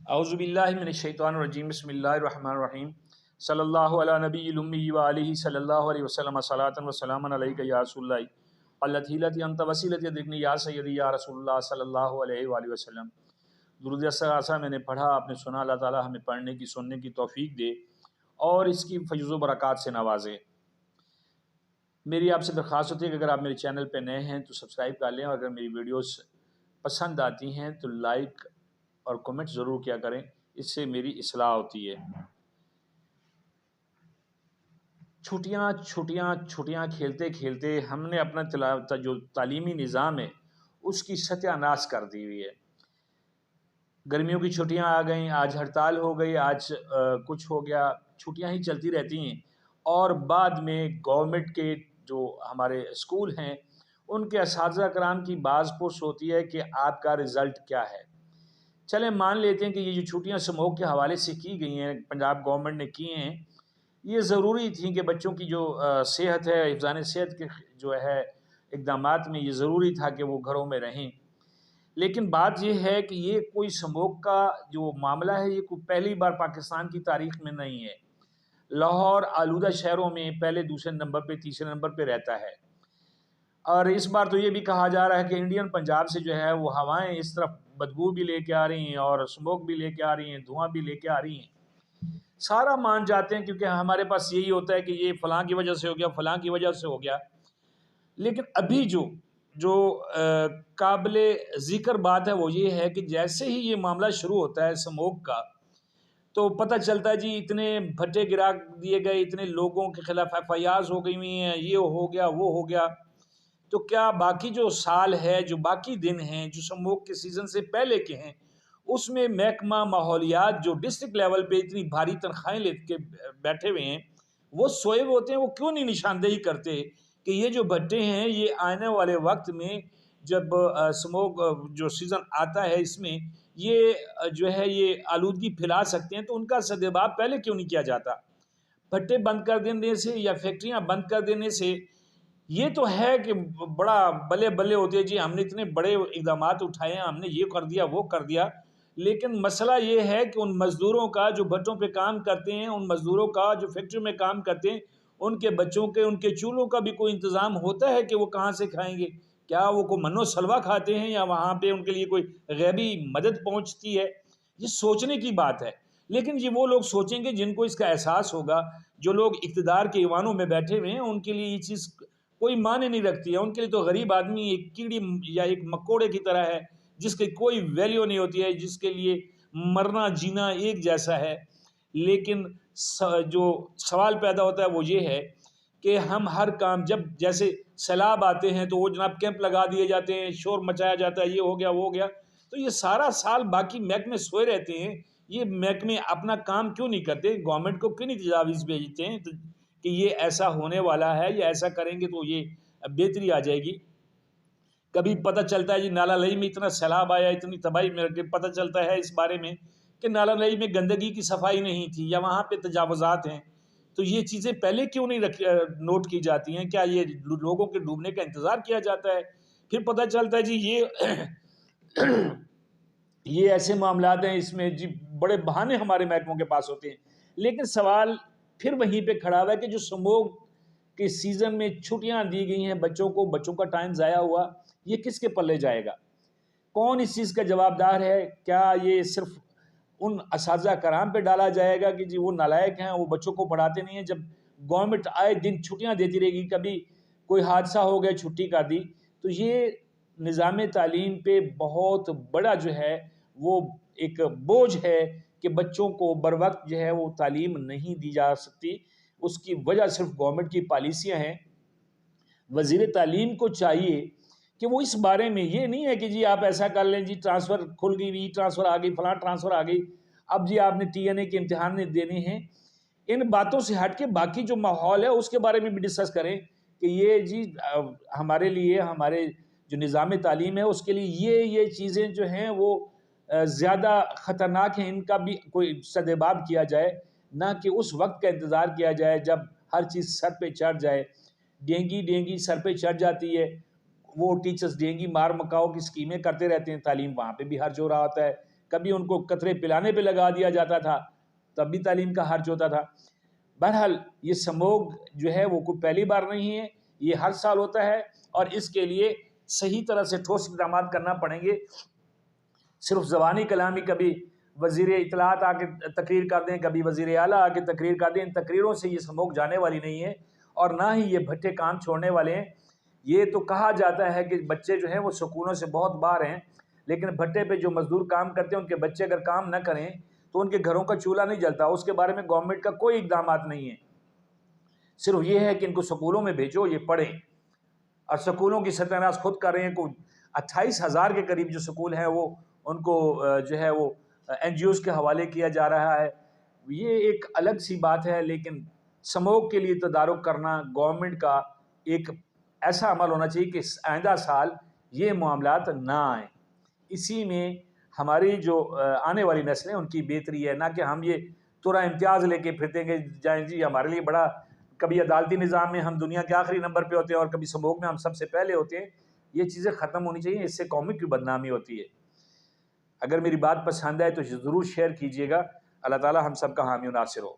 اعوذ باللہ من الشیطان الرجیم بسم اللہ الرحمن الرحیم صلی اللہ علی نبی الامی و آلہ صلی اللہ علیہ وسلم صلاۃ و سلام علیک یا رسول اللہ اللتیلتی انت وسیلتی ادرکنی یا سیدی یا رسول اللہ صلی اللہ علیہ وآلہ وسلم۔ درود اثر میں نے پڑھا، آپ نے سنا، اللہ تعالی ہمیں پڑھنے کی سننے کی توفیق دے اور اس کی فیض و برکات سے نوازے۔ میری آپ سے درخواست ہوتی ہے کہ اگر آپ میرے چینل پہ نئے ہیں تو سبسکرائب کر لیں، اور اگر میری ویڈیوز پسند آتی ہیں تو لائک اور کمنٹ ضرور کیا کریں، اس سے میری اصلاح ہوتی ہے۔ چھٹیاں کھیلتے کھیلتے ہم نے اپنا جو تعلیمی نظام ہے اس کی ستیہ ناش کر دی ہوئی ہے۔ گرمیوں کی چھٹیاں آ گئیں، آج ہڑتال ہو گئی، آج کچھ ہو گیا، چھٹیاں ہی چلتی رہتی ہیں، اور بعد میں گورنمنٹ کے جو ہمارے اسکول ہیں ان کے اساتذہ کرام کی باز پرس ہوتی ہے کہ آپ کا رزلٹ کیا ہے۔ چلیں مان لیتے ہیں کہ یہ جو چھٹیاں سموگ کے حوالے سے کی گئی ہیں، پنجاب گورنمنٹ نے کی ہیں، یہ ضروری تھیں کہ بچوں کی جو صحت ہے، حفظان صحت کے جو ہے اقدامات میں یہ ضروری تھا کہ وہ گھروں میں رہیں۔ لیکن بات یہ ہے کہ یہ کوئی سموگ کا جو معاملہ ہے یہ کوئی پہلی بار پاکستان کی تاریخ میں نہیں ہے۔ لاہور آلودہ شہروں میں پہلے دوسرے نمبر پہ تیسرے نمبر پہ رہتا ہے، اور اس بار تو یہ بھی کہا جا رہا ہے کہ انڈین پنجاب سے جو ہے وہ ہوائیں اس طرف بدبو بھی لے کے آ رہی ہیں اور اسموک بھی لے کے آ رہی ہیں، دھواں بھی لے کے آ رہی ہیں۔ سارا مان جاتے ہیں کیونکہ ہمارے پاس یہی ہوتا ہے کہ یہ فلاں کی وجہ سے ہو گیا، فلاں کی وجہ سے ہو گیا۔ لیکن ابھی جو قابل ذکر بات ہے وہ یہ ہے کہ جیسے ہی یہ معاملہ شروع ہوتا ہے اسموک کا تو پتہ چلتا ہے جی اتنے بھٹے گرا دیے گئے، اتنے لوگوں کے خلاف ایف آئی آرز ہو گئی ہوئی ہیں، یہ ہو گیا وہ ہو گیا۔ تو کیا باقی جو سال ہے، جو باقی دن ہیں جو اسموک کے سیزن سے پہلے کے ہیں، اس میں محکمہ ماحولیات جو ڈسٹرکٹ لیول پہ اتنی بھاری تنخواہیں لے کے بیٹھے ہوئے ہیں، وہ سوئے ہوتے ہیں، وہ کیوں نہیں نشاندہی کرتے کہ یہ جو بھٹے ہیں یہ آنے والے وقت میں جب اسموک جو سیزن آتا ہے اس میں یہ جو ہے یہ آلودگی پھیلا سکتے ہیں، تو ان کا سدباب پہلے کیوں نہیں کیا جاتا؟ بھٹے بند کر دینے سے یا فیکٹریاں بند کر دینے سے یہ تو ہے کہ بڑا بلے بلے ہوتے ہیں جی ہم نے اتنے بڑے اقدامات اٹھائے ہیں، ہم نے یہ کر دیا وہ کر دیا۔ لیکن مسئلہ یہ ہے کہ ان مزدوروں کا جو بھٹوں پہ کام کرتے ہیں، ان مزدوروں کا جو فیکٹری میں کام کرتے ہیں، ان کے بچوں کے، ان کے چولہوں کا بھی کوئی انتظام ہوتا ہے کہ وہ کہاں سے کھائیں گے؟ کیا وہ کوئی منو سلوا کھاتے ہیں یا وہاں پہ ان کے لیے کوئی غیبی مدد پہنچتی ہے؟ یہ سوچنے کی بات ہے۔ لیکن یہ وہ لوگ سوچیں گے جن کو اس کا احساس ہوگا۔ جو لوگ اقتدار کے ایوانوں میں بیٹھے ہوئے ہیں ان کے لیے یہ چیز کوئی معنی نہیں رکھتی ہے، ان کے لیے تو غریب آدمی ایک کیڑی یا ایک مکوڑے کی طرح ہے جس کی کوئی ویلیو نہیں ہوتی ہے، جس کے لیے مرنا جینا ایک جیسا ہے۔ لیکن جو سوال پیدا ہوتا ہے وہ یہ ہے کہ ہم ہر کام جب جیسے سیلاب آتے ہیں تو وہ جناب کیمپ لگا دیے جاتے ہیں، شور مچایا جاتا ہے، یہ ہو گیا وہ ہو گیا، تو یہ سارا سال باقی محکمے سوئے رہتے ہیں۔ یہ محکمے اپنا کام کیوں نہیں کرتے؟ گورنمنٹ کو کیوں نہیں تجاویز بھیجتے ہیں کہ یہ ایسا ہونے والا ہے، یا ایسا کریں گے تو یہ بہتری آ جائے گی؟ کبھی پتہ چلتا ہے جی نالا لئی میں اتنا سیلاب آیا، اتنی تباہی میں پتہ چلتا ہے اس بارے میں کہ نالا لئی میں گندگی کی صفائی نہیں تھی یا وہاں پہ تجاوزات ہیں۔ تو یہ چیزیں پہلے کیوں نہیں نوٹ کی جاتی ہیں؟ کیا یہ لوگوں کے ڈوبنے کا انتظار کیا جاتا ہے؟ پھر پتہ چلتا ہے جی یہ ایسے معاملات ہیں، اس میں جی بڑے بہانے ہمارے محکموں کے پاس ہوتے ہیں۔ لیکن سوال پھر وہیں پہ کھڑا ہوا ہے کہ جو سموگ کے سیزن میں چھٹیاں دی گئی ہیں بچوں کو، بچوں کا ٹائم ضائع ہوا، یہ کس کے پلے جائے گا؟ کون اس چیز کا جواب دار ہے؟ کیا یہ صرف ان اساتذہ کرام پہ ڈالا جائے گا کہ جی وہ نالائق ہیں، وہ بچوں کو پڑھاتے نہیں ہیں؟ جب گورنمنٹ آئے دن چھٹیاں دیتی رہے گی، کبھی کوئی حادثہ ہو گیا چھٹی کر دی، تو یہ نظام تعلیم پہ بہت بڑا جو ہے وہ ایک بوجھ ہے کہ بچوں کو بر وقت جو ہے وہ تعلیم نہیں دی جا سکتی۔ اس کی وجہ صرف گورنمنٹ کی پالیسیاں ہیں۔ وزیر تعلیم کو چاہیے کہ وہ اس بارے میں یہ نہیں ہے کہ جی آپ ایسا کر لیں، جی ٹرانسفر کھل گئی، وی ٹرانسفر آ گئی، فلاں ٹرانسفر آ گئی، اب جی آپ نے ٹی این اے کے امتحان دینے ہیں۔ ان باتوں سے ہٹ کے باقی جو ماحول ہے اس کے بارے میں بھی ڈسکس کریں کہ یہ جی ہمارے لیے، ہمارے جو نظام تعلیم ہے اس کے لیے یہ چیزیں جو ہیں وہ زیادہ خطرناک ہیں، ان کا بھی کوئی سدباب کیا جائے، نہ کہ اس وقت کا انتظار کیا جائے جب ہر چیز سر پہ چڑھ جائے۔ ڈینگی سر پہ چڑھ جاتی ہے، وہ ٹیچرز ڈینگی مار مکاؤ کی اسکیمیں کرتے رہتے ہیں، تعلیم وہاں پہ بھی حرج ہو رہا ہوتا ہے، کبھی ان کو قطرے پلانے پہ لگا دیا جاتا تھا، تب بھی تعلیم کا خرچ ہوتا تھا۔ بہرحال یہ سموگ جو ہے وہ کوئی پہلی بار نہیں ہے، یہ ہر سال ہوتا ہے، اور اس کے لیے صحیح طرح سے ٹھوس اقدامات کرنا پڑیں گے۔ صرف زبانی کلامی، کبھی وزیر اطلاعات آ کے تقریر کر دیں، کبھی وزیر اعلیٰ آ کے تقریر کر دیں، ان تقریروں سے یہ سموگ جانے والی نہیں ہے، اور نہ ہی یہ بھٹے کام چھوڑنے والے ہیں۔ یہ تو کہا جاتا ہے کہ بچے جو ہیں وہ سکولوں سے بہت باہر ہیں، لیکن بھٹے پہ جو مزدور کام کرتے ہیں ان کے بچے اگر کام نہ کریں تو ان کے گھروں کا چولہا نہیں جلتا۔ اس کے بارے میں گورنمنٹ کا کوئی اقدامات نہیں ہے، صرف یہ ہے کہ ان کو سکولوں میں بھیجو، یہ پڑھیں، اور سکولوں کی ستیہ ناز خود کر رہے ہیں۔ کوئی 28,000 کے قریب جو سکول ہیں وہ ان کو جو ہے وہ این جی اوز کے حوالے کیا جا رہا ہے۔ یہ ایک الگ سی بات ہے، لیکن سموگ کے لیے تدارک کرنا گورنمنٹ کا ایک ایسا عمل ہونا چاہیے کہ آئندہ سال یہ معاملات نہ آئیں۔ اسی میں ہماری جو آنے والی نسلیں ان کی بہتری ہے، نہ کہ ہم یہ تورا امتیاز لے کے پھرتے گے جائیں جی ہمارے لیے بڑا، کبھی عدالتی نظام میں ہم دنیا کے آخری نمبر پہ ہوتے ہیں اور کبھی سموگ میں ہم سب سے پہلے ہوتے ہیں۔ یہ چیزیں ختم ہونی چاہیے، اس سے قومی کی بدنامی ہوتی ہے۔ اگر میری بات پسند آئے تو ضرور شیئر کیجیے گا۔ اللہ تعالی ہم سب کا حامی و ناصر ہو۔